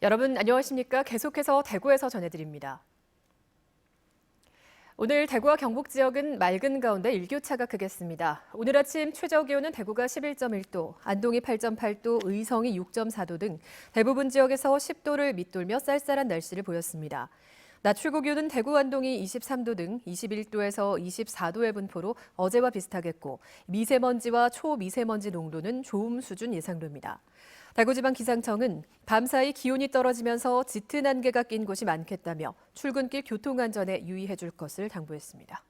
여러분 안녕하십니까? 계속해서 대구에서 전해드립니다. 오늘 대구와 경북 지역은 맑은 가운데 일교차가 크겠습니다. 오늘 아침 최저기온은 대구가 11.1도, 안동이 8.8도, 의성이 6.4도 등 대부분 지역에서 10도를 밑돌며 쌀쌀한 날씨를 보였습니다. 낮 최고 기온은 대구 안동이 23도 등 21도에서 24도의 분포로 어제와 비슷하겠고 미세먼지와 초미세먼지 농도는 좋음 수준 예상됩니다. 대구지방기상청은 밤사이 기온이 떨어지면서 짙은 안개가 낀 곳이 많겠다며 출근길 교통안전에 유의해 줄 것을 당부했습니다.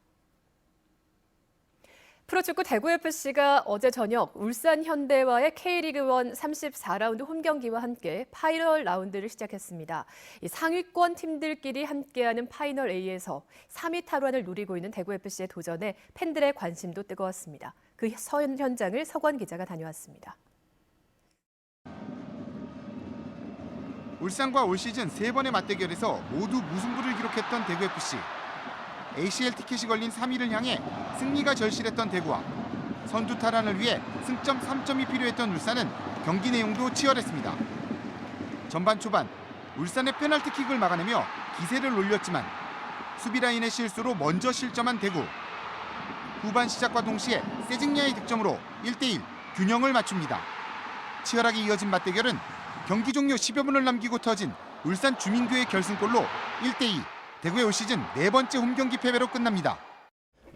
프로축구 대구FC가 어제 저녁 울산 현대와의 K리그1 34라운드 홈경기와 함께 파이널 라운드를 시작했습니다. 상위권 팀들끼리 함께하는 파이널 A에서 3위 탈환을 노리고 있는 대구FC의 도전에 팬들의 관심도 뜨거웠습니다. 그 현장을 서관 기자가 다녀왔습니다. 울산과 올 시즌 3번의 맞대결에서 모두 무승부를 기록했던 대구FC. ACL 티켓이 걸린 3위를 향해 승리가 절실했던 대구와 선두 탈환을 위해 승점 3점이 필요했던 울산은 경기 내용도 치열했습니다. 전반 초반 울산의 페널티킥을 막아내며 기세를 올렸지만 수비 라인의 실수로 먼저 실점한 대구. 후반 시작과 동시에 세징야의 득점으로 1대1 균형을 맞춥니다. 치열하게 이어진 맞대결은 경기 종료 10여 분을 남기고 터진 울산 주민규의 결승골로 1대2 대구의 올 시즌 4번째 홈경기 패배로 끝납니다.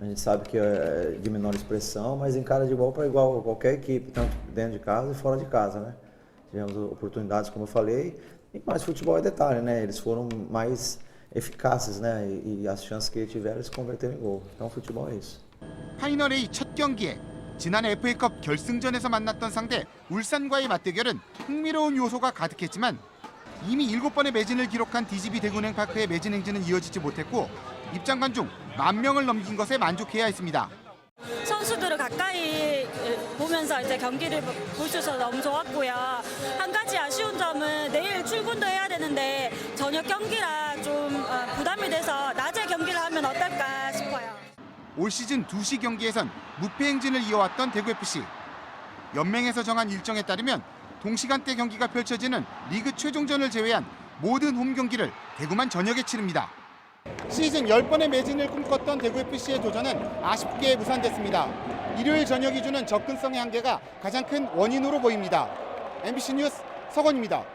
A gente sabe que é de menor expressão, mas encara de igual para igual qualquer equipe, tanto dentro de casa e fora de casa, né? Tivemos oportunidades, como eu falei, mas futebol é detalhe, né? Eles foram mais eficazes, né? E as chances que tiveram, eles converteram em gol. Então, futebol é isso. 파이널 A 첫 경기에 지난 FA컵 결승전에서 만났던 상대 울산과의 맞대결은 흥미로운 요소가 가득했지만 이미 7번의 매진을 기록한 DGB 대구은행 파크의 매진 행진은 이어지지 못했고 입장 관중 10,000명을 넘긴 것에 만족해야 했습니다. 선수들을 가까이 보면서 이제 경기를 볼 수 있어서 너무 좋았고요. 한 가지 아쉬운 점은 내일 출근도 해야 되는데 저녁 경기라 좀 부담이 돼서 낮에 경기를 하면 어떨까 싶어요. 올 시즌 2시 경기에선 무패 행진을 이어왔던 대구FC. 연맹에서 정한 일정에 따르면 동시간대 경기가 펼쳐지는 리그 최종전을 제외한 모든 홈 경기를 대구만 저녁에 치릅니다. 시즌 10번의 매진을 꿈꿨던 대구FC의 도전은 아쉽게 무산됐습니다. 일요일 저녁이 주는 접근성의 한계가 가장 큰 원인으로 보입니다. MBC 뉴스 서건입니다.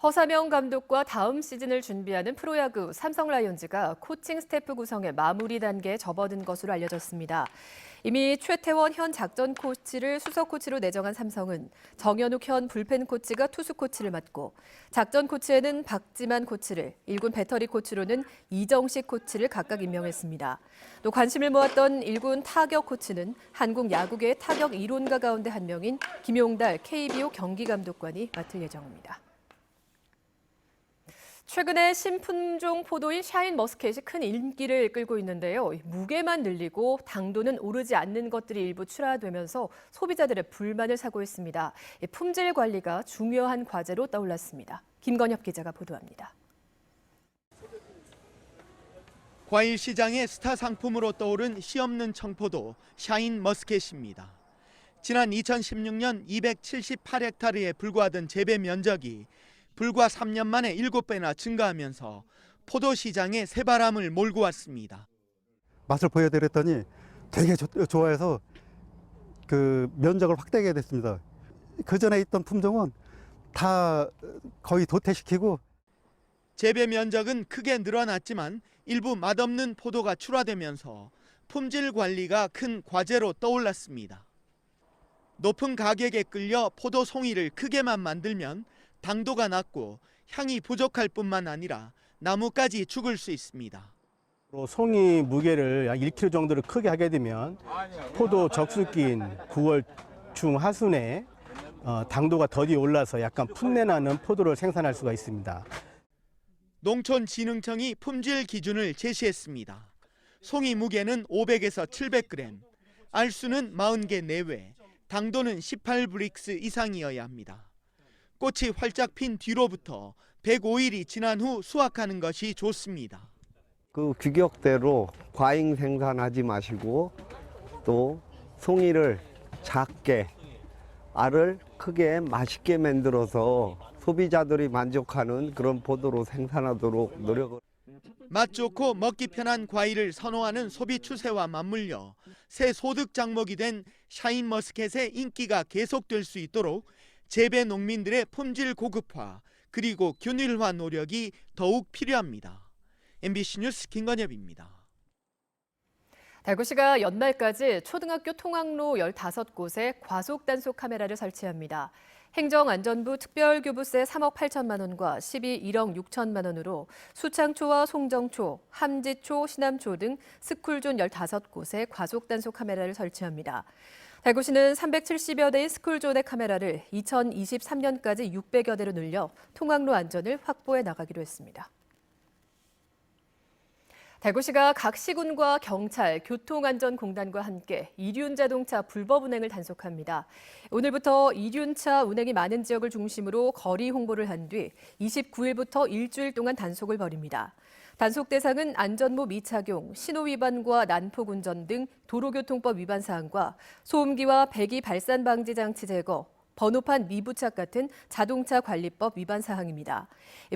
허사명 감독과 다음 시즌을 준비하는 프로야구 삼성 라이온즈가 코칭 스태프 구성의 마무리 단계에 접어든 것으로 알려졌습니다. 이미 최태원 현 작전 코치를 수석 코치로 내정한 삼성은 정현욱 현 불펜 코치가 투수 코치를 맡고 작전 코치에는 박지만 코치를, 1군 배터리 코치로는 이정식 코치를 각각 임명했습니다. 또 관심을 모았던 1군 타격 코치는 한국 야구계의 타격 이론가 가운데 한 명인 김용달 KBO 경기감독관이 맡을 예정입니다. 최근에 신품종 포도인 샤인 머스켓이 큰 인기를 끌고 있는데요. 무게만 늘리고 당도는 오르지 않는 것들이 일부 출하되면서 소비자들의 불만을 사고 있습니다. 품질 관리가 중요한 과제로 떠올랐습니다. 김건엽 기자가 보도합니다. 과일 시장의 스타 상품으로 떠오른 씨 없는 청포도 샤인 머스켓입니다. 지난 2016년 278헥타르에 불과하던 재배 면적이 불과 3년 만에 7배나 증가하면서 포도 시장에 새바람을 몰고 왔습니다. 맛을 보여드렸더니 되게 좋아해서 그 면적을 확대하게 됐습니다. 그 전에 있던 품종은 다 거의 도태시키고 재배 면적은 크게 늘어났지만 일부 맛없는 포도가 출하되면서 품질 관리가 큰 과제로 떠올랐습니다. 높은 가격에 끌려 포도 송이를 크게만 만들면 당도가 낮고 향이 부족할 뿐만 아니라 나무까지 죽을 수 있습니다. 송이 무게를 약 1kg 정도로 크게 하게 되면 포도 적수기인 9월 중하순에 당도가 더디 올라서 약간 풋내나는 포도를 생산할 수가 있습니다. 농촌진흥청이 품질 기준을 제시했습니다. 송이 무게는 500에서 700g, 알수는 40개 내외, 당도는 18브릭스 이상이어야 합니다. 꽃이 활짝 핀 뒤로부터 105일이 지난 후 수확하는 것이 좋습니다. 그 규격대로 과잉 생산하지 마시고 또 송이를 작게, 알을 크게 맛있게 만들어서 소비자들이 만족하는 그런 포도로 생산하도록 노력을. 맛 좋고 먹기 편한 과일을 선호하는 소비 추세와 맞물려 새 소득 장목이 된 샤인머스켓의 인기가 계속될 수 있도록 재배 농민들의 품질 고급화 그리고 균일화 노력이 더욱 필요합니다. MBC 뉴스 김건엽입니다. 대구시가 연말까지 초등학교 통학로 15곳에 과속 단속 카메라를 설치합니다. 행정안전부 특별교부세 3억 8천만 원과 시비 1억 6천만 원으로 수창초와 송정초, 함지초, 신암초 등 스쿨존 15곳에 과속 단속 카메라를 설치합니다. 대구시는 370여 대의 스쿨존의 카메라를 2023년까지 600여 대로 늘려 통학로 안전을 확보해 나가기로 했습니다. 대구시가 각 시군과 경찰, 교통안전공단과 함께 이륜 자동차 불법 운행을 단속합니다. 오늘부터 이륜차 운행이 많은 지역을 중심으로 거리 홍보를 한 뒤 29일부터 일주일 동안 단속을 벌입니다. 단속 대상은 안전모 미착용, 신호 위반과 난폭 운전 등 도로교통법 위반 사항과 소음기와 배기 발산 방지 장치 제거, 번호판 미부착 같은 자동차 관리법 위반 사항입니다.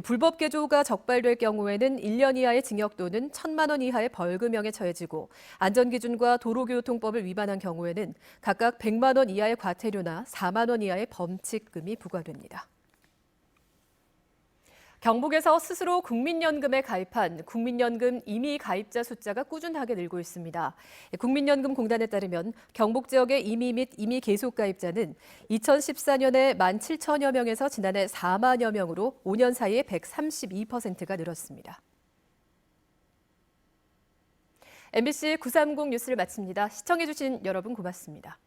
불법 개조가 적발될 경우에는 1년 이하의 징역 또는 1,000만 원 이하의 벌금형에 처해지고 안전기준과 도로교통법을 위반한 경우에는 각각 100만 원 이하의 과태료나 4만 원 이하의 범칙금이 부과됩니다. 경북에서 스스로 국민연금에 가입한 국민연금 임의 가입자 숫자가 꾸준하게 늘고 있습니다. 국민연금공단에 따르면 경북 지역의 임의 및 임의 계속 가입자는 2014년에 17,000여 명에서 지난해 4만여 명으로 5년 사이에 132%가 늘었습니다. MBC 930 뉴스를 마칩니다. 시청해주신 여러분 고맙습니다.